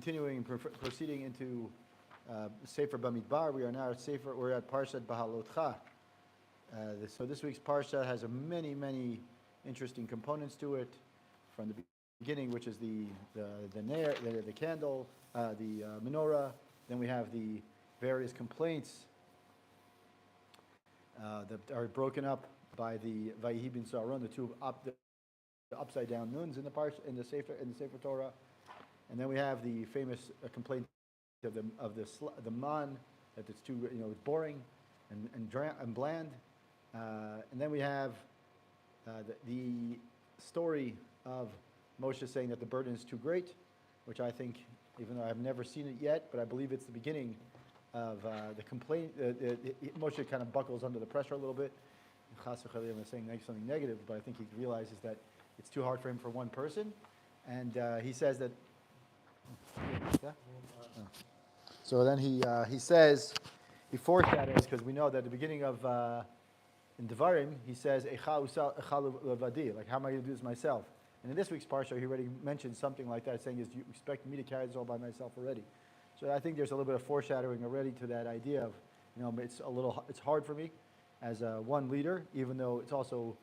continuing, proceeding into Sefer Bamidbar. We are now at we're at Parshat Behaalotecha. So this week's Parshat has many interesting components to it, from the beginning, which is the candle, the menorah. Then we have the various complaints that are broken up by the Vayihi bin Sa'aron, the two the upside down nuns in the Sefer Torah. And then we have the famous complaint of the man, that it's too boring and bland. And then we have the story of Moshe saying that the burden is too great, which I think, even though I've never seen it yet, but I believe it's the beginning of the complaint. Moshe kind of buckles under the pressure a little bit. I'm saying something negative, but I think he realizes that it's too hard for him for one person, and he says that. So then he says, he foreshadows, because we know that at the beginning of in Devarim he says, like, how am I going to do this myself? And in this week's parsha he already mentioned something like that, saying, "Is you expect me to carry this all by myself already?" So I think there's a little bit of foreshadowing already to that idea of, it's hard for me as one leader, even though it's also,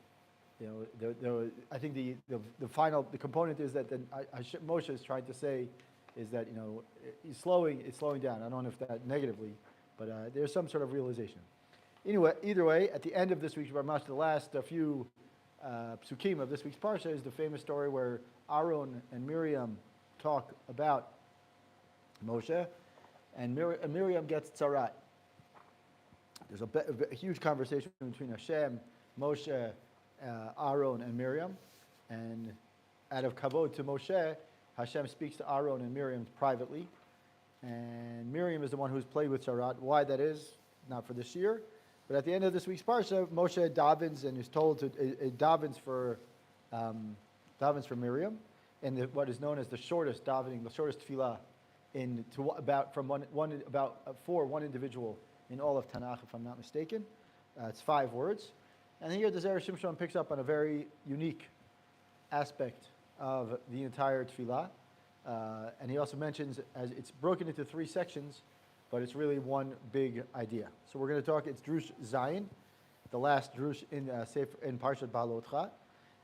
I think the final component is that Moshe is trying to say is that it's slowing down. I don't know if that negatively, but there's some sort of realization. Anyway, either way, at the end of this week's Ramash, the last few psukim of this week's parsha is the famous story where Aaron and Miriam talk about Moshe, and Miriam gets tzarat. There's a huge conversation between Hashem, Moshe, Aaron, and Miriam, and out of Kavod to Moshe, Hashem speaks to Aaron and Miriam privately, and Miriam is the one who's played with tzarat. Why that is, not for this year, but at the end of this week's parsha, Moshe davens and is told to davens for Miriam, in what is known as the shortest davening, the shortest tefillah for one individual in all of Tanakh, if I'm not mistaken. It's 5 words. And here the Zera Shimshon picks up on a very unique aspect of the entire tefillah. And he also mentions, as it's broken into 3 sections, but it's really one big idea. So we're going to talk, it's Drush Zayin, the last Drush in Parshat Behaalotecha.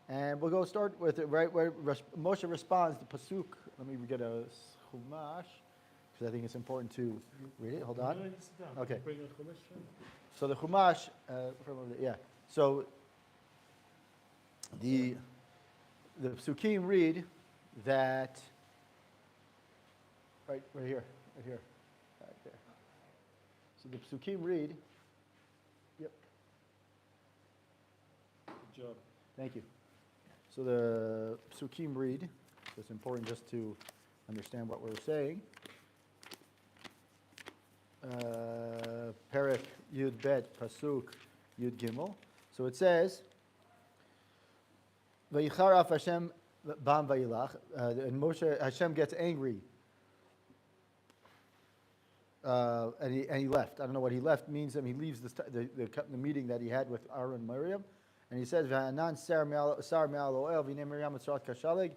And we'll go start with it right where Moshe responds, the Pasuk. Let me get a Chumash, because I think it's important to read it. Hold on. Okay. So the Chumash, So the Psukim read that right here, right there. So the Psukim read. Yep. Good job. Thank you. So the Psukim read. So it's important just to understand what we're saying. Perek Yud Bet Pasuk Yud Gimel. So it says, "Vayichar af Hashem bam vayilach," and Hashem gets angry, and he left. I don't know what he left means. He leaves the meeting that he had with Aaron and Miriam, and he says, "V'anan sar me'al oel v'nei Miriam etzorat kashaleg,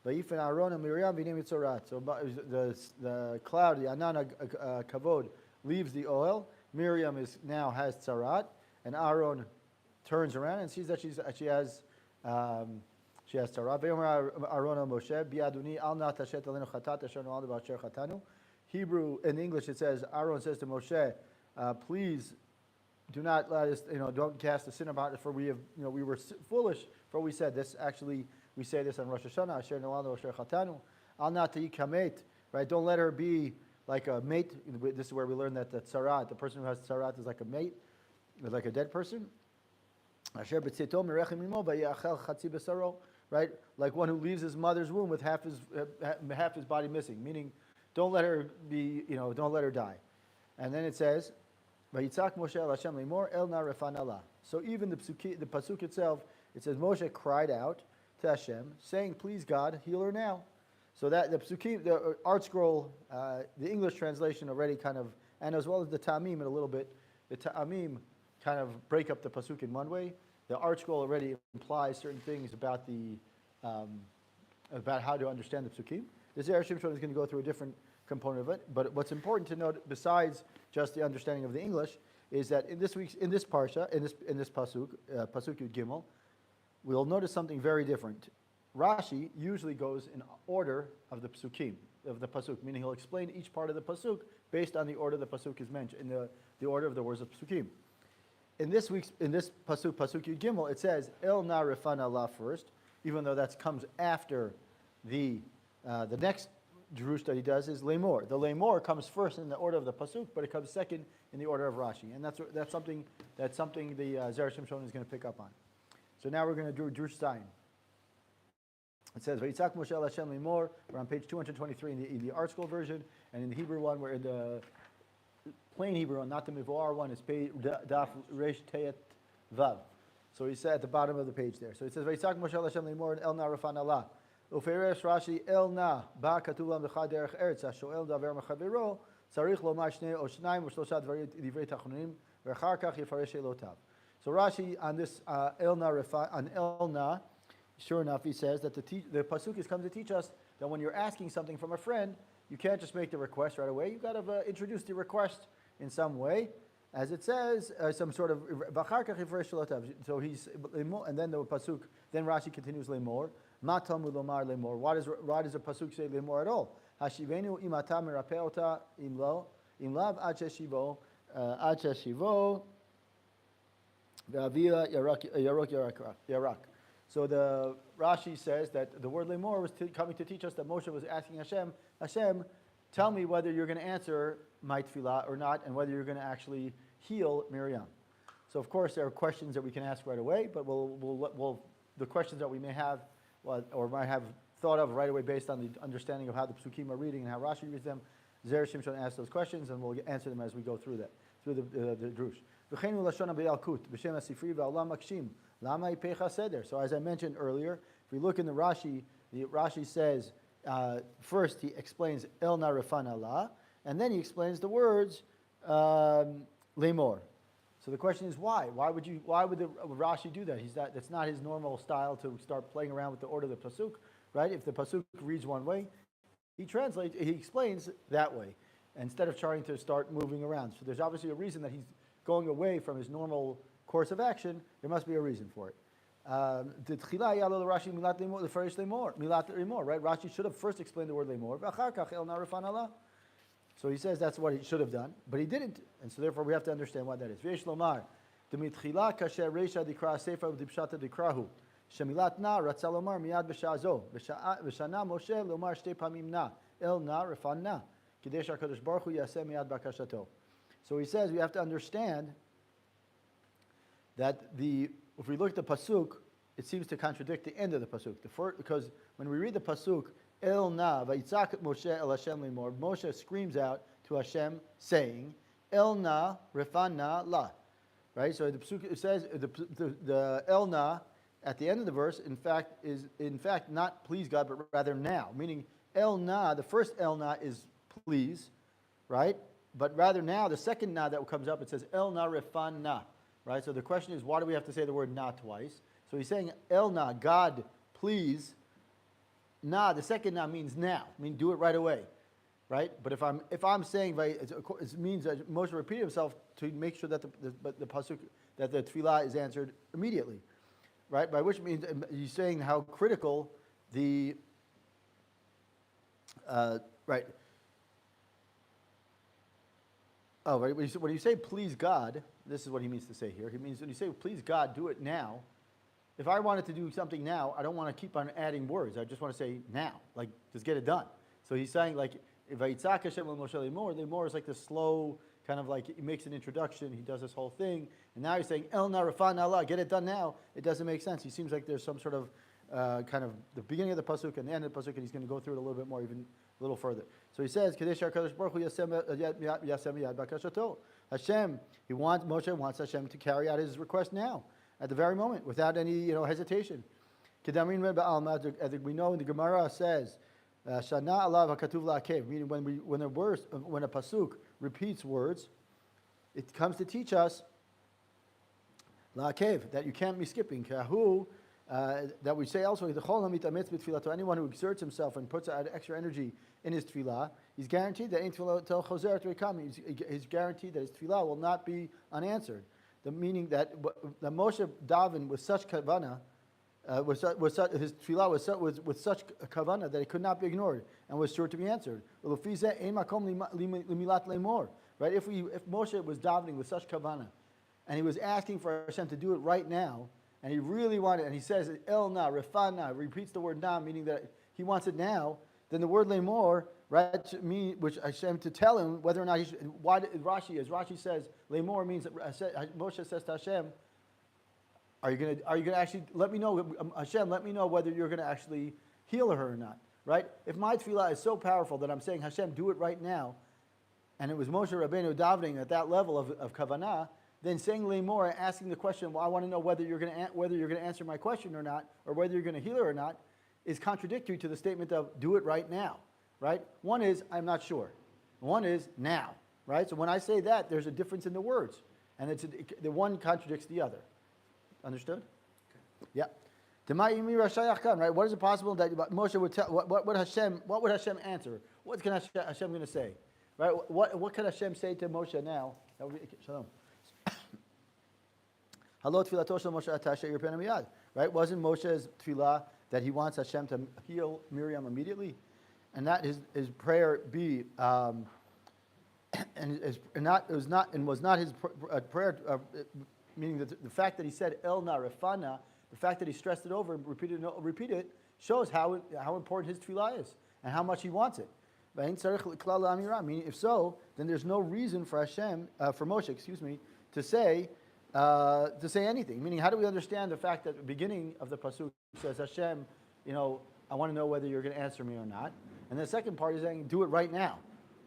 v'yifen Aaron and Miriam v'nei etzorat." So the cloud, the anan kavod, leaves the oil. Miriam now has tzarat, and Aaron turns around and sees that she has tzarat. Aaron Moshe bi'aduni al na tashet alenu chatat asher no'al b'asher chatanu. Hebrew, in English, it says, Aaron says to Moshe, "Please do not let us, don't cast a sin about it, for we were foolish for what we said." This actually, we say this on Rosh Hashanah, asher no'al b'asher chatanu. Al na ta'ik hamet, right? Don't let her be like a mate. This is where we learn that the tzarat, the person who has tzarat, is like a mate, like a dead person. Right, like one who leaves his mother's womb with half his body missing. Meaning, don't let her be, don't let her die. And then it says, "Vayitzak Moshe el Hashem lemor el na refanala." So even the pasuk itself, it says Moshe cried out to Hashem, saying, "Please God, heal her now." So that the psukim, the art scroll, the English translation already kind of, and as well as the Tamim in a little bit, the Tamim kind of break up the pasuk in one way. The art scroll already implies certain things about about how to understand the psukim. The Zera Shimshon is going to go through a different component of it. But what's important to note, besides just the understanding of the English, is that in this parsha, in this pasuk, pasuk Yud Gimel, we'll notice something very different. Rashi usually goes in order of the psukim, of the pasuk, meaning he'll explain each part of the pasuk based on the order the pasuk is mentioned, in the order of the words of psukim. In this pasuk Yud Gimel, it says El Na Refan Allah first, even though that comes after the next drush that he does is Lemor. The Lemor comes first in the order of the pasuk, but it comes second in the order of Rashi, and that's something the Zera Shimshon is going to pick up on. So now we're going to do drush Stein. It says Vayitzak Moshe El Hashem Lemor. We're on page 223 in the Art School version, and in the Hebrew one, we're in the plain Hebrew one, not the Mivoar one. It's page Daf Resh Teyet Vav. So he said at the bottom of the page there. So it says Vayitzak Moshe El Hashem Lemor and El Na Rafan Allah. Uferesh Rashi El Na Ba Katulam B'Chad Derech Eretz Hashoel Daver Mechaviro Tzarich Lomar Shnei O Shnayim U'Shlosha Divrei Tachunim V'Achar Kach Yifaresh Elotav. So Rashi on this El Na Rafan on El Na, sure enough, he says that the pasuk is come to teach us that when you're asking something from a friend, you can't just make the request right away. You've got to introduce the request in some way, as it says, some sort of. So he's and then the pasuk. Then Rashi continues lemor. Ma talmud lomar lemor. Why does the pasuk say lemor at all? Hashivenu imata merapeota imlo imlav ad sheshivo v'avia yarak. So the Rashi says that the word lemor was coming to teach us that Moshe was asking Hashem, tell me whether you're going to answer my tefillah or not, and whether you're going to actually heal Miriam. So of course there are questions that we can ask right away, but we'll the questions that we may have or might have thought of right away based on the understanding of how the psukim are reading and how Rashi reads them. Zera Shimshon asks those questions, and we'll answer them as we go through the drush. So as I mentioned earlier, if we look in the Rashi says, first he explains El Na Refan Allah, and then he explains the words Lemor. So the question is why? Why would the Rashi do that? That's not his normal style to start playing around with the order of the pasuk, right? If the pasuk reads one way, he explains that way, instead of trying to start moving around. So there's obviously a reason that he's going away from his normal course of action. There must be a reason for it. Right? Rashi should have first explained the word lemor. So he says that's what he should have done, but he didn't, and so therefore we have to understand what that is. V'yesh lomar, d'mitchila kasher reisha dikra sefer v'dipshata dikrahu, shemilat na ratzal lomar miyad b'shazo, v'shana Moshe lomar shtei pamim na, el na refan na, k'desh HaKadosh Baruch Hu yaseh miyad bakashato. So he says we have to understand that if we look at the pasuk, it seems to contradict the end of the pasuk. Because when we read the pasuk, El na vayitzak Moshe el Hashem lemor, Moshe screams out to Hashem saying, El na refan na la, right? So the pasuk it says the El na at the end of the verse, in fact, is not please God, but rather now, meaning El na. The first El na is please, right? But rather now, the second na that comes up, it says El na refan na, right? So the question is, why do we have to say the word na twice? So he's saying El na, God, please. Na, the second na means now. I mean, do it right away, right? But if I'm saying, it means that Moshe repeated himself to make sure that the pasuk, that the tefillah is answered immediately, right? By which means he's saying how critical the right. Oh, right. When you say please God, this is what he means to say here. He means when you say please God, do it now. If I wanted to do something now, I don't want to keep on adding words. I just want to say now, like just get it done. So he's saying like, Vayitzak Hashem Moshe lemor. Lemor is like the slow kind of like he makes an introduction. He does this whole thing, and now he's saying El na refan Allah, get it done now. It doesn't make sense. He seems like there's some sort of kind of the beginning of the pasuk and the end of the pasuk, and he's going to go through it a little bit more, even a little further. So he says, Kadesh HaKadosh Baruch Hu yasem yad bakashato. Hashem, Moshe wants Hashem to carry out his request now, at the very moment, without any hesitation. As we know, in the Gemara says, "Shana alav hakatuv la'akev," meaning when a pasuk repeats words, it comes to teach us la'akev that you can't be skipping. Kahu that we say elsewhere, anyone who exerts himself and puts out extra energy in his tefillah, he's guaranteed that he's guaranteed that his tefillah will not be unanswered. The meaning that Moshe davened with such kavanah, his tefillah was with such kavanah that it could not be ignored and was sure to be answered. Right? If Moshe was davening with such kavanah, and he was asking for Hashem to do it right now, and he really wanted, and he says el na, refana, repeats the word na, meaning that he wants it now, then the word lemor, right, which Hashem to tell him whether or not he should, why Rashi says lemor means that Moshe says to Hashem, are you gonna actually let me know, Hashem, let me know whether you're gonna actually heal her or not, right? If my tefillah is so powerful that I'm saying Hashem, do it right now, and it was Moshe Rabbeinu davening at that level of kavanah, then saying lemor, asking the question, well, I want to know whether you're going to answer my question or not, or whether you're going to heal her or not, is contradictory to the statement of do it right now, right? One is I'm not sure. One is now, right? So when I say that, there's a difference in the words, and the one contradicts the other. Understood? Okay. Yeah. Right? What is it possible that Moshe would tell? What would Hashem answer? What's Hashem going to say? Right? What can Hashem say to Moshe now? That would be, shalom. Right? Wasn't Moshe's tefillah that he wants Hashem to heal Miriam immediately, and that his prayer be, was not his prayer, meaning that the fact that he said el na refana, the fact that he stressed it over and repeated it, shows how important his tefillah is and how much he wants it. Meaning, if so, then there's no reason for Moshe, to say anything. Meaning, how do we understand the fact that the beginning of the pasuk says, Hashem, I want to know whether you're going to answer me or not. And the second part is saying, do it right now.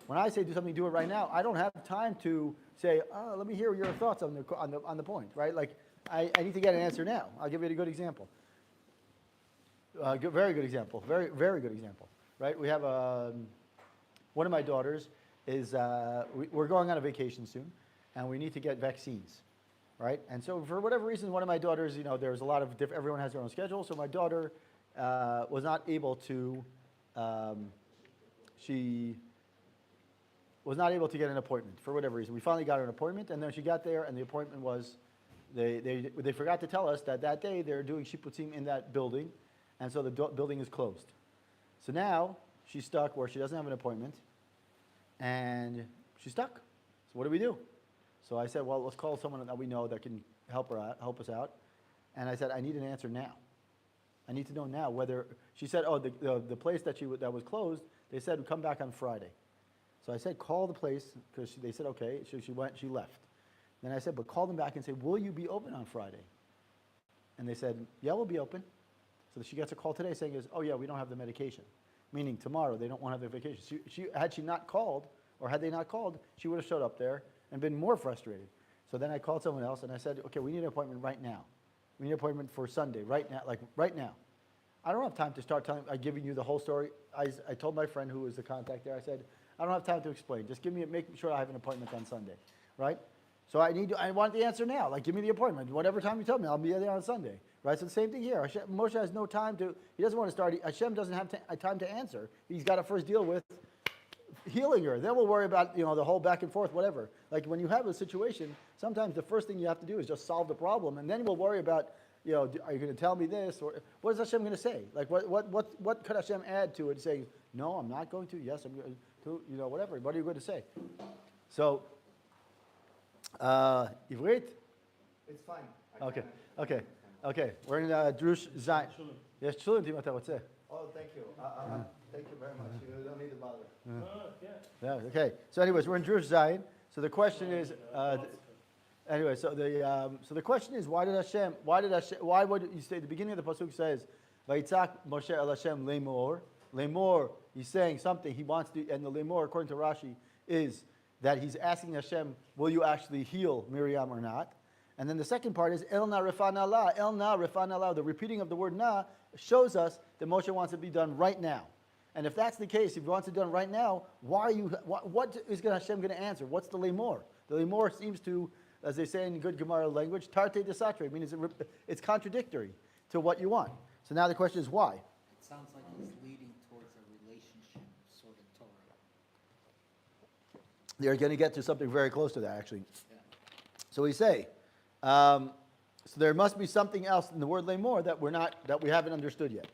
When I say do something, do it right now, I don't have time to say, let me hear your thoughts on the point, right? Like, I need to get an answer now. I'll give you a good example. Very good example. Very, very good example, right? We have one of my daughters is, we're going on a vacation soon, and we need to get vaccines. Right, and so for whatever reason, one of my daughters, there's a lot of everyone has their own schedule. So my daughter was not able to. She was not able to get an appointment for whatever reason. We finally got her an appointment, and then she got there, and the appointment was they forgot to tell us that day they're doing shipputzim in that building, and so the building is closed. So now she's stuck where she doesn't have an appointment, and she's stuck. So what do we do? So I said, well, let's call someone that we know that can help us out. And I said, I need an answer now. I need to know now whether, she said, the place that was closed, they said, come back on Friday. So I said, call the place, because they said, okay. So she left. Then I said, but call them back and say, will you be open on Friday? And they said, yeah, we'll be open. So she gets a call today saying, oh yeah, we don't have the medication. Meaning tomorrow, they don't want to have the vacation. Had they not called, she would have showed up there and been more frustrated. So then I called someone else and I said, okay, we need an appointment right now. We need an appointment for Sunday, right now, like right now. I don't have time to start giving you the whole story. I told my friend who was the contact there, I said, I don't have time to explain. Just make sure I have an appointment on Sunday, right? So I want the answer now. Like, give me the appointment. Whatever time you tell me, I'll be there on Sunday, right? So the same thing here. Moshe has no time he doesn't want to start. Hashem doesn't have time to answer. He's got to first deal with healing her. Then we'll worry about, the whole back and forth, whatever. Like when you have a situation, sometimes the first thing you have to do is just solve the problem, and then we'll worry about, are you going to tell me this, or what is Hashem going to say? Like what could Hashem add to it, saying, no, I'm not going to. Yes, I'm going to. Whatever. What are you going to say? So, Ivrit. It's fine. Okay. We're in Drush Zayin. Yes, Shulim, Timothy, what's it? Oh, thank you. Thank you very much. You don't need to bother. Yeah. Okay. So, anyways, we're in Drush Zayin. So the question is, anyway. So the question is, why would you say the beginning of the pasuk says, "Vayitzak Moshe el Hashem lemor." Lemor, he's saying something he wants to, and the lemor, according to Rashi, is that he's asking Hashem, will you actually heal Miriam or not? And then the second part is el na refana la. El na refana la. The repeating of the word na shows us that Moshe wants it to be done right now. And if that's the case, if he wants it done right now, what is Hashem going to answer? What's the lemor? The lemor seems to, as they say in good Gemara language, tarte desatre, meaning it's contradictory. to what you want. So now the question is why? It sounds like he's leading towards a relationship sort of Torah. They're going to get to something very close to that, actually. Yeah. So we say, so there must be something else in the word lemor that we haven't understood yet.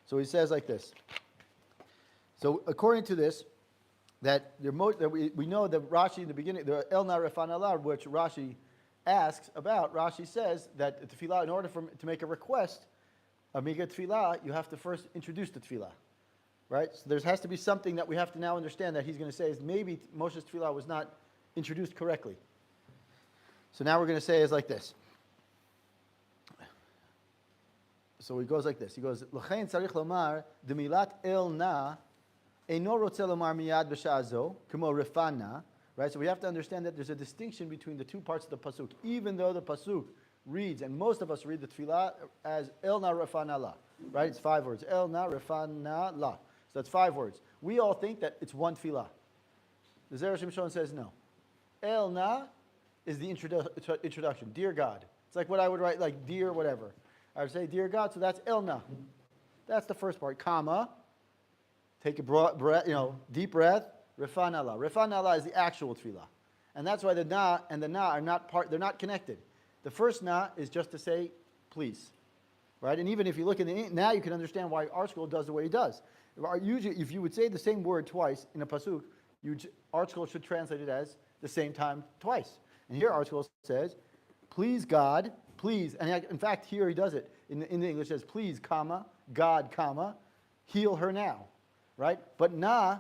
So he says like this. So according to this, that we know that Rashi in the beginning, the El Na Refan Allah, which Rashi asks about, Rashi says that the tefillah, in order to make a request, Amiga tefillah, you have to first introduce the tefillah. Right? So there has to be something that we have to now understand that he's going to say is maybe Moshe's tefillah was not introduced correctly. So now we're going to say is like this. So he goes like this. He goes, L'chein tzarich lomar demilat el na eino rotze lomar miyad b'sha'azo k'mo refana. Right? So we have to understand that there's a distinction between the two parts of the pasuk. Even though the pasuk reads, and most of us read the tefillah as el na refana la. Right? It's 5 words. El na refana la. So that's 5 words. We all think that it's one tefillah. The Zera Shimshon says no. El na is the introduction. Dear God. It's like what I would write, like dear whatever. I would say dear God, so that's el na. That's the first part. Comma. Take a broad breath, deep breath. Refan Allah. Refan Allah is the actual tefillah. And that's why the na and the na are not they're not connected. The first na is just to say, please. Right? And even if you look in the now you can understand why our school does the way it does. Usually, if you would say the same word twice in a pasuk, our school should translate it as the same time twice. And here our school says, please God, please. And in fact, here he does it. In the English, it says, please, comma, God, comma, heal her now. Right? But na,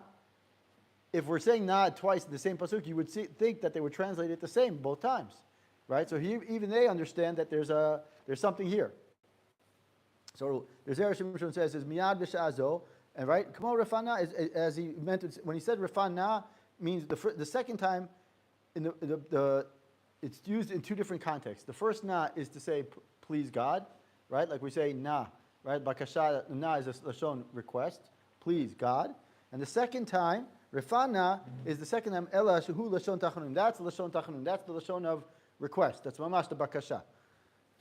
if we're saying na twice in the same pasuk, you would think that they would translate it the same both times. Right? So even they understand that there's something here. So the Zera Shimshon says, is miyad b'sha'azo. And right, Kamo Refana, as he meant it, when he said Refana, means the second time, it's used in two different contexts. The first na is to say, please God, right? Like we say na, right? Bakasha, na is a lashon request, please God. And the second time, Refana is the second time, Ela shehu lashon tachanun. That's the lashon tachanun. That's the lashon of request. That's mamash the bakasha.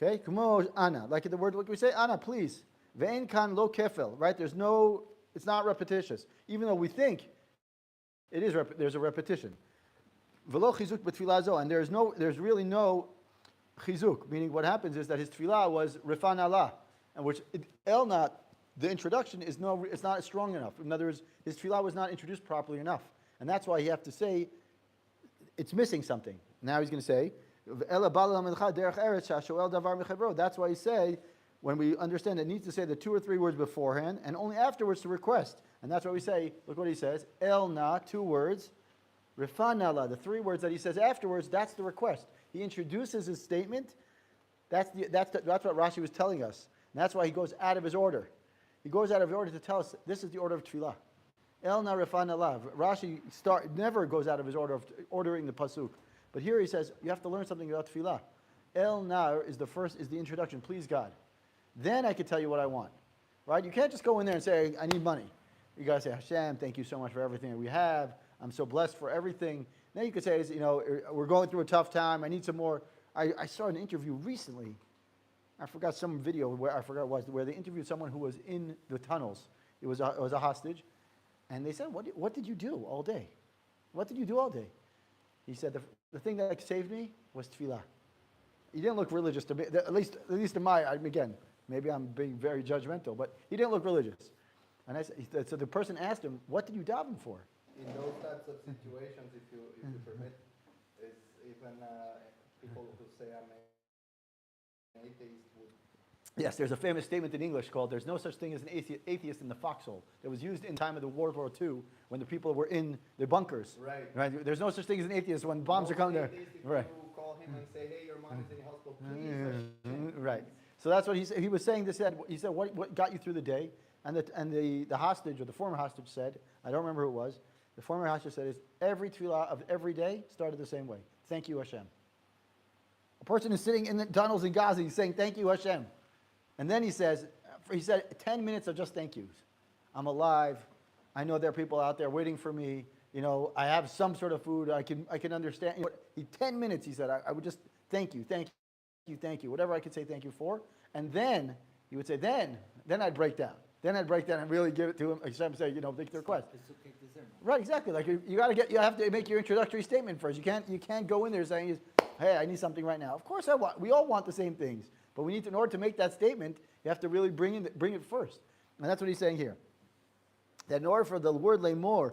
Okay, Kamo ana, like the word, like we say, ana, please. Ve'en kan lo kefel, right? It's not repetitious, even though we think it is. There's a repetition. V'lo chizuk b'tfilah zo, and there's really no chizuk. Meaning, what happens is that his tefillah was refan Allah, and which the introduction is it's not strong enough. In other words, his tefillah was not introduced properly enough, and that's why you have to say it's missing something. Now he's going to say, that's why he say. When we understand it needs to say the 2 or 3 words beforehand and only afterwards to request. And that's why we say, look what he says, El na, 2 words, Refan Allah, the 3 words that he says afterwards, that's the request. He introduces his statement, that's what Rashi was telling us. And that's why he goes out of his order. He goes out of his order to tell us this is the order of tefillah. El na Refan Allah. Rashi never goes out of his order of ordering the pasuk. But here he says, you have to learn something about tefillah. El na is the introduction, please God. Then I can tell you what I want, right? You can't just go in there and say, I need money. You got to say, Hashem, thank you so much for everything that we have. I'm so blessed for everything. Then you could say, we're going through a tough time. I need some more. I saw an interview recently. I forgot some video where they interviewed someone who was in the tunnels. It was a hostage. And they said, what did you do all day? What did you do all day? He said, the thing that saved me was tefillah. He didn't look religious to me, at least in again, maybe I'm being very judgmental, but he didn't look religious. And so the person asked him, what did you daven for? In those types of situations, if you permit, is even people who say I'm an atheist would... Yes, there's a famous statement in English called, there's no such thing as an atheist in the foxhole. That was used in time of the World War II when the people were in the bunkers. Right? There's no such thing as an atheist when bombs are coming there. Right. You call him and say, hey, your mom is in hospital, please. Right. So that's what he was saying. He said, what got you through the day? And the hostage, or the former hostage said, I don't remember who it was, the former hostage said, every tefillah of every day started the same way. Thank you, Hashem. A person is sitting in the tunnels in Gaza, he's saying, thank you, Hashem. And then he said 10 minutes of just thank yous. I'm alive. I know there are people out there waiting for me. I have some sort of food. I can understand. 10 minutes, he said, I would just thank you. Whatever I could say thank you for. And then he would say, then I'd break down. Then I'd break down and really give it to him, Hashem say, make the request. Right, exactly. Like you have to make your introductory statement first. You can't go in there saying, hey, I need something right now. Of course we all want the same things, but we need to, in order to make that statement, you have to really bring it first. And that's what he's saying here. That in order for the word lemor,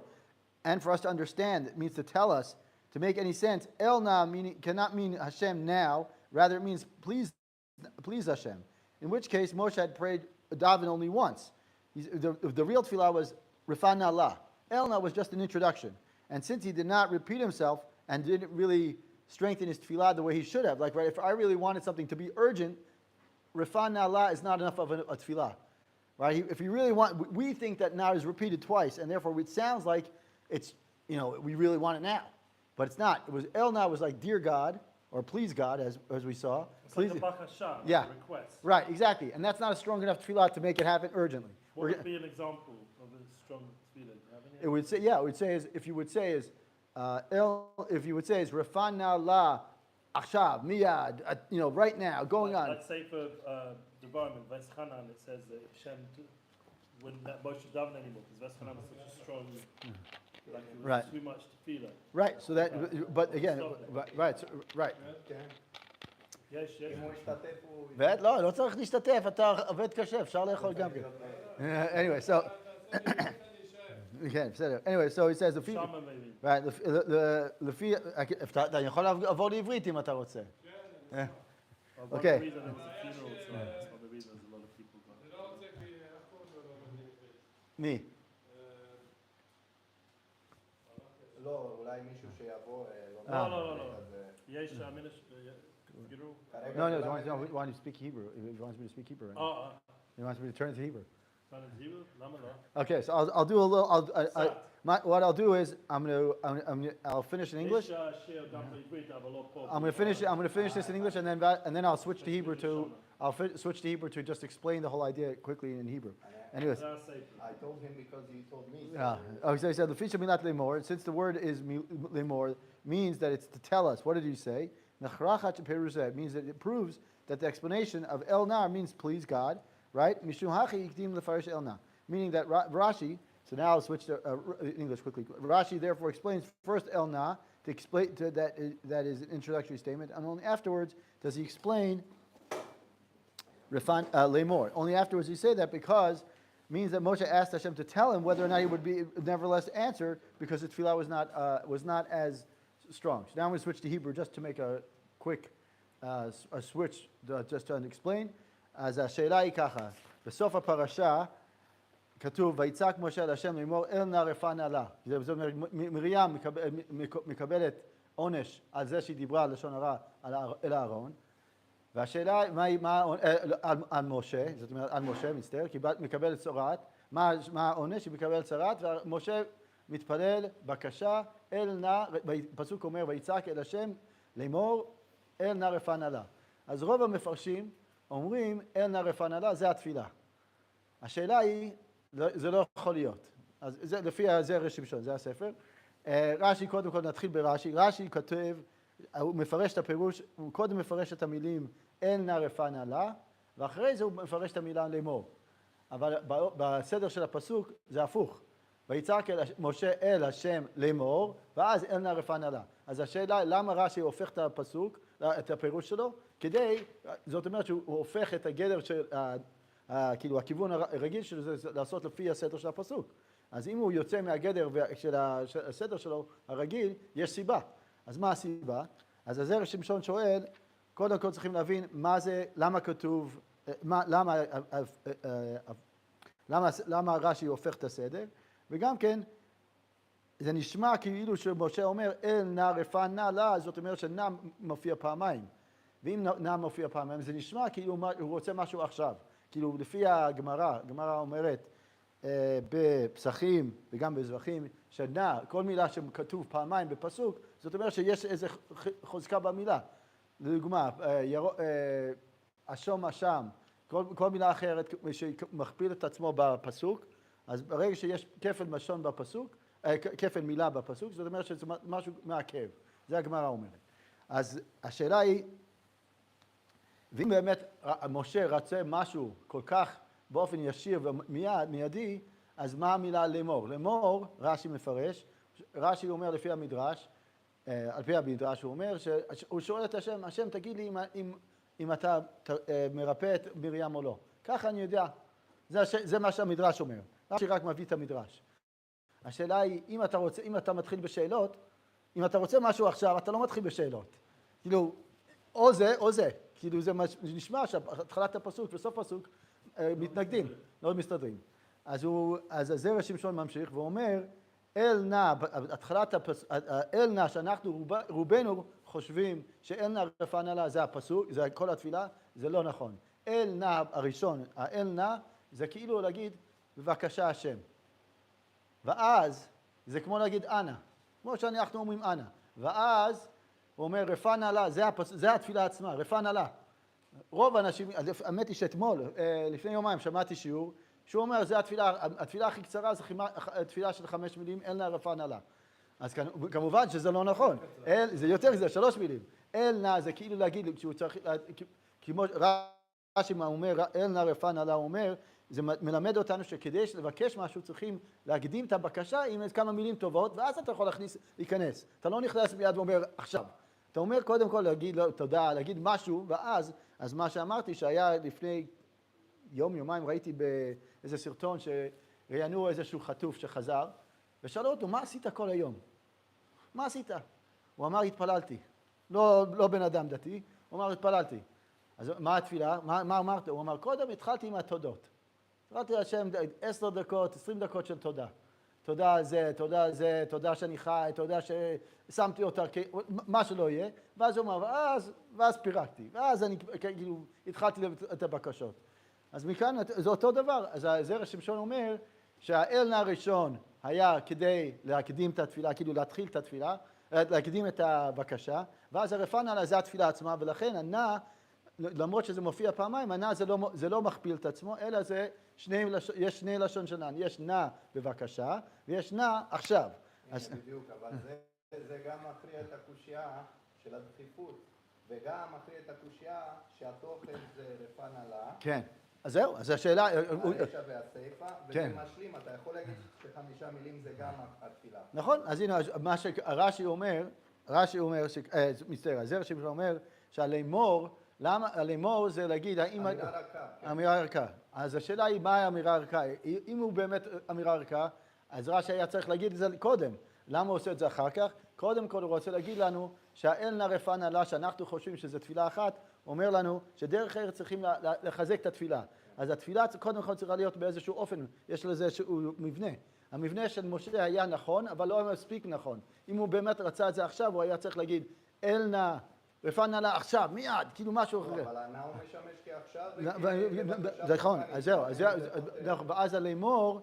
and for us to understand, it means to tell us, to make any sense, elna cannot mean Hashem now, rather it means please Hashem. In which case Moshe had prayed daven only once. The real tefillah was Rifan Allah. Elna was just an introduction. And since he did not repeat himself and didn't really strengthen his tefillah the way he should have, like right, if I really wanted something to be urgent, Rifan Allah is not enough of a tefillah. Right? If you really want, we think that now is repeated twice, and therefore it sounds like it's, we really want it now. But it's not. It was Elna was like, dear God, or please God, as we saw. It's please, like a bakasha, yeah, a request. Right, exactly. And that's not a strong enough tefillah to make it happen urgently. What would be an example of a strong tefillah? It would say, yeah, it would say is, if you would say is Rafana la achshav miyad, right now, going on. Let's say for Devarim in Veschanan, it says that Hashem wouldn't let Moshe daven anymore because Veschanan was such a strong, like it was right. too much tefillah. Right. So that, but again, right. So, right. Yes, yes. אם הוא ישתתף הוא... לא צריך להשתתף, אתה עובד קשה, אפשר לאכול גם כן. Anyway, so, כן, בסדר. Anyway, so he says, Shama maybe. right, לפי, אתה יכול לעבור לעברית אם אתה רוצה. One Okay. of the reasons there was a funeral, so that's one of the reasons a lot of people got. מי? לא, אולי מישהו שיבוא... No. יש funeral. No, he wants to speak Hebrew. He wants me to speak Hebrew right now. He wants me to turn to Hebrew. Okay, so I'll do a little. What I'll do is I'll finish in English. I'm going to finish this in English, and then I'll switch to Hebrew to just explain the whole idea quickly in Hebrew. Anyways, I told him because he told me. so he said the feature milat lemor. Since the word is lemor, means that it's to tell us. What did he say? It means that it proves that the explanation of El Nar means please God, right? Meaning that Rashi, so now I'll switch to English quickly. Rashi therefore explains first El Na to explain that is an introductory statement, and only afterwards does he explain Lemor. Only afterwards he say that because means that Moshe asked Hashem to tell him whether or not he would be nevertheless answer because his tefillah was not as strong. So now I'm going to switch to Hebrew just to make a quick switch, just to explain. אז השאלה היא ככה, בסוף הפרשה כתוב, ויצעק משה אל השם לאמור, אל נא רפא נא לה. זאת אומרת, מרים מקבלת עונש על זה שהיא דיברה לשון הרע אל אהרון, והשאלה היא, על משה, זאת אומרת, על משה, מצטער, כי מקבלת צרעת, מה העונש? היא מקבלת צרעת, ומשה מתפלל בקשה, אל נא, פסוק אומר, ויצעק אל השם לאמור, אל נא רפא נא לה. אז רוב המפרשים אומרים, אל נא רפא נא לה, זה התפילה. השאלה היא, זה לא יכול להיות. אז זה לפי זרע שמשון, זה הספר. רש"י, קודם כל נתחיל ברש"י. רש"י כותב, הוא מפרש את הפירוש, הוא קודם מפרש את המילים אל נא רפא נא לה, ואחרי זה הוא מפרש את המילה לאמור. אבל בסדר של הפסוק זה הפוך. ויצעק משה אל השם לאמור, ואז אל נא רפא נא לה. אז השאלה, למה רש"י הופך את הפסוק, את הפירוש שלו? כדי, זאת אומרת שהוא הופך את הגדר של, כאילו הכיוון הרגיל שלו זה לעשות לפי הסדר של הפסוק. אז אם הוא יוצא מהגדר של הסדר שלו הרגיל, יש סיבה. אז מה הסיבה? אז הזרע שמשון שואל, קודם כל צריכים להבין מה זה, למה כתוב, למה רש"י הופך את הסדר, וגם כן, זה נשמע כאילו שמשה אומר, אל נא רפא נא לה, זאת אומרת שנא מופיע פעמיים. ואם נא מופיע פעמיים, זה נשמע כאילו הוא רוצה משהו עכשיו. כאילו לפי הגמרא, הגמרא אומרת בפסחים וגם בזבחים, שנא, כל מילה שכתוב פעמיים בפסוק, זאת אומרת שיש איזו חוזקה במילה. לדוגמה, אשום אשם, כל מילה אחרת שמכפיל את עצמו בפסוק, אז ברגע שיש כפל לשון בפסוק, כפל מילה בפסוק, זאת אומרת שזה משהו מעכב. זה הגמרא אומרת. אז השאלה היא, ואם באמת משה רצה משהו כל כך באופן ישיר ומיידי, אז מה המילה לאמור? לאמור, רש"י מפרש, רש"י אומר לפי המדרש, על פי המדרש הוא אומר, שהוא שואל את השם, השם תגיד לי אם אתה מרפא את מרים או לא. ככה אני יודע, זה מה שהמדרש אומר, רש"י רק מביא את המדרש. השאלה היא, אם אתה מתחיל בשאלות, אם אתה רוצה משהו עכשיו, אתה לא מתחיל בשאלות. כאילו, או זה או זה. כאילו זה נשמע שהתחלת הפסוק וסוף הפסוק מתנגדים, לא מסתדרים. אז הזרע שמשון ממשיך ואומר, אל נא שאנחנו רובנו חושבים שאל נא רפא נא לה, זה הפסוק, זה כל התפילה, זה לא נכון. אל נא הראשון, האל נא זה כאילו להגיד בבקשה השם. ואז זה כמו להגיד אנא, כמו שאנחנו אומרים אנא. ואז הוא אומר רפא נא לה, זה התפילה עצמה, רפא נא לה. רוב האנשים, האמת היא שאתמול, לפני יומיים שמעתי שיעור, שהוא אומר, זה התפילה הכי קצרה, זו תפילה של 5 מילים, אל נא רפא נא לה. אז כמובן שזה לא נכון, זה יותר, זה 3 מילים. אל נא זה כאילו להגיד, כשהוא צריך, כמו רש"י אומר, אל נא רפא נא לה, הוא אומר, זה מלמד אותנו שכדי לבקש משהו צריכים להקדים את הבקשה עם כמה מילים טובות, ואז אתה יכול להיכנס. אתה לא נכנס מיד ואומר, עכשיו. אתה אומר קודם כל להגיד תודה, להגיד משהו, ואז, אז מה שאמרתי שהיה לפני יומיים ראיתי באיזה סרטון שראיינו איזשהו חטוף שחזר, ושאלו אותו, מה עשית כל היום? מה עשית? הוא אמר, התפללתי. לא בן אדם דתי, הוא אמר, התפללתי. אז מה התפילה? מה אמרת? הוא אמר, קודם התחלתי עם התודות. התחלתי להשם 10 דקות, 20 דקות של תודה. תודה על זה, תודה על זה, תודה שאני חי, תודה ששמתי אותה, מה שלא יהיה. ואז הוא אמר, ואז פירקתי. ואז אני כאילו התחלתי את הבקשות. אז מכאן זה אותו דבר. אז זרע שמשון אומר שהאל נא הראשון היה כדי להקדים את התפילה, כאילו להתחיל את התפילה, להקדים את הבקשה, ואז הרפא נא לה זה התפילה עצמה, ולכן הנא, למרות שזה מופיע פעמיים, הנא זה לא מכפיל את עצמו, אלא זה יש שני לשון של נא, יש נא בבקשה, ויש נא עכשיו. בדיוק, אבל זה גם מכריע את הקושייה של הדחיפות, וגם מכריע את הקושייה שהתוכן זה רפא נא לה. כן, אז זהו, אז השאלה... הרשע והסיפא, וזה משלים, אתה יכול להגיד ש5 מילים זה גם התפילה. נכון, אז הנה, מה שרש"י אומר, מצטער, זרע שמשון אומר שהלאמור, למה הלאמור זה להגיד האם... אמירה רכה. אמירה רכה. אז השאלה היא מה האמירה רכה. אם הוא באמת אמירה רכה, אז רש"י היה צריך להגיד את זה קודם. למה הוא עושה את זה אחר כך? קודם כל הוא רוצה להגיד לנו שהאל נא רפא נא לה, שאנחנו חושבים שזו תפילה אחת, אומר לנו שדרך ארץ צריכים לחזק את התפילה. אז התפילה קודם כל צריכה להיות באיזשהו אופן, יש לזה איזשהו מבנה. המבנה של משה היה נכון, אבל לא מספיק נכון. אם הוא באמת רצה את זה עכשיו, הוא היה צריך להגיד, אל נא רפא נא לה עכשיו, מיד, כאילו משהו אחר. אבל הנא הוא משמש כעכשיו. נכון, אז זהו, ואז הלאמור,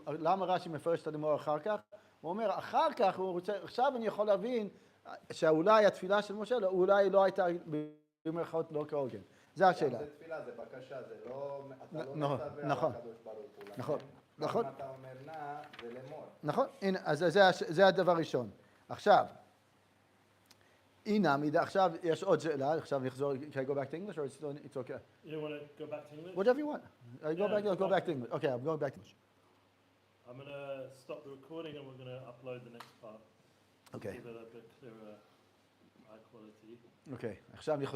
למה רש"י מפרש את הלאמור אחר כך? הוא אומר, אחר כך, עכשיו אני יכול להבין שאולי התפילה של משה, אולי לא הייתה במרכאות לא כהוגן. זה השאלה. זה תפילה, זה בקשה, זה לא, אתה לא נכון, מצווה על נכון. הקדוש ברוך הוא. נכון, לכן, נכון. אם אתה אומר נא, זה לאמור. נכון, הנה, אז זה הדבר הראשון. עכשיו, הנה, עכשיו יש עוד שאלה, עכשיו נחזור, can I go back to English or it's okay? You want to go back to English? Whatever you want. Yeah, Go back to English. Okay, I'm going back to English. I'm going to stop the recording and we're going to upload the next part. Okay. Give it a bit clearer high quality. Okay, עכשיו אני חוזר.